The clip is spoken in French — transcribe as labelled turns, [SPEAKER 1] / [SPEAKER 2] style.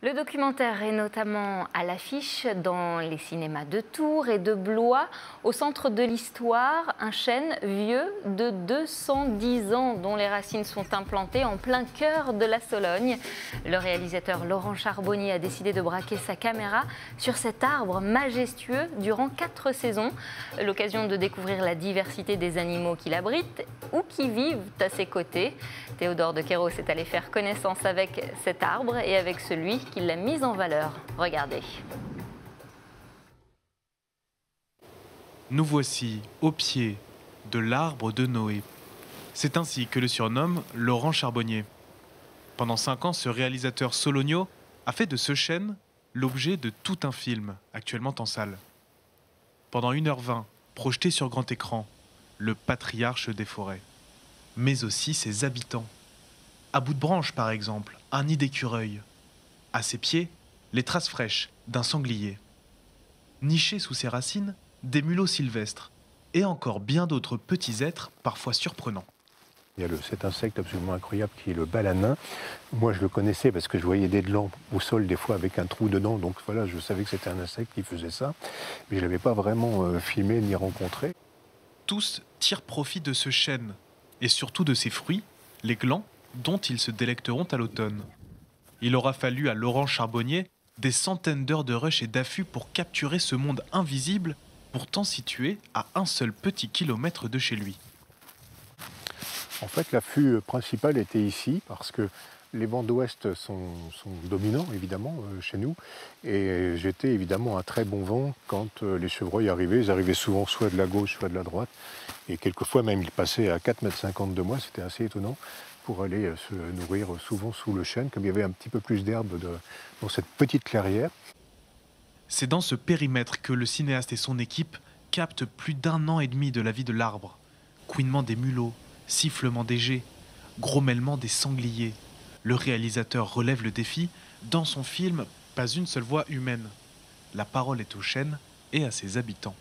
[SPEAKER 1] Le documentaire est notamment à l'affiche dans les cinémas de Tours et de Blois. Au centre de l'histoire, un chêne vieux de 210 ans dont les racines sont implantées en plein cœur de la Sologne. Le réalisateur Laurent Charbonnier a décidé de braquer sa caméra sur cet arbre majestueux durant 4 saisons. L'occasion de découvrir la diversité des animaux qui l'abritent ou qui vivent à ses côtés. Théodore de Queyros est allé faire connaissance avec cet arbre et avec celui qui l'a mise en valeur. Regardez.
[SPEAKER 2] Nous voici au pied de l'arbre de Noé. C'est ainsi que le surnomme Laurent Charbonnier. Pendant 5 ans, ce réalisateur sologno a fait de ce chêne l'objet de tout un film, actuellement en salle. Pendant 1h20, projeté sur grand écran, le patriarche des forêts, mais aussi ses habitants. À bout de branche, par exemple, un nid d'écureuil. À ses pieds, les traces fraîches d'un sanglier. Nichés sous ses racines, des mulots sylvestres. Et encore bien d'autres petits êtres, parfois surprenants.
[SPEAKER 3] Il y a cet insecte absolument incroyable qui est le balanin. Moi, je le connaissais parce que je voyais des glands au sol, des fois avec un trou dedans. Donc voilà, je savais que c'était un insecte qui faisait ça. Mais je ne l'avais pas vraiment filmé ni rencontré.
[SPEAKER 2] Tous tirent profit de ce chêne, et surtout de ses fruits, les glands, dont ils se délecteront à l'automne. Il aura fallu à Laurent Charbonnier des centaines d'heures de rush et d'affût pour capturer ce monde invisible, pourtant situé à un seul petit kilomètre de chez lui.
[SPEAKER 3] En fait, l'affût principal était ici parce que les vents d'ouest sont dominants, évidemment, chez nous. Et j'étais évidemment à très bon vent quand les chevreuils arrivaient. Ils arrivaient souvent soit de la gauche, soit de la droite. Et quelquefois même, ils passaient à 4,50 m de moi. C'était assez étonnant pour aller se nourrir souvent sous le chêne, comme il y avait un petit peu plus d'herbe dans cette petite clairière.
[SPEAKER 2] C'est dans ce périmètre que le cinéaste et son équipe captent plus d'1 an et demi de la vie de l'arbre. Couinement des mulots, sifflement des geais, grommellement des sangliers. Le réalisateur relève le défi. Dans son film, pas une seule voix humaine. La parole est au chêne et à ses habitants.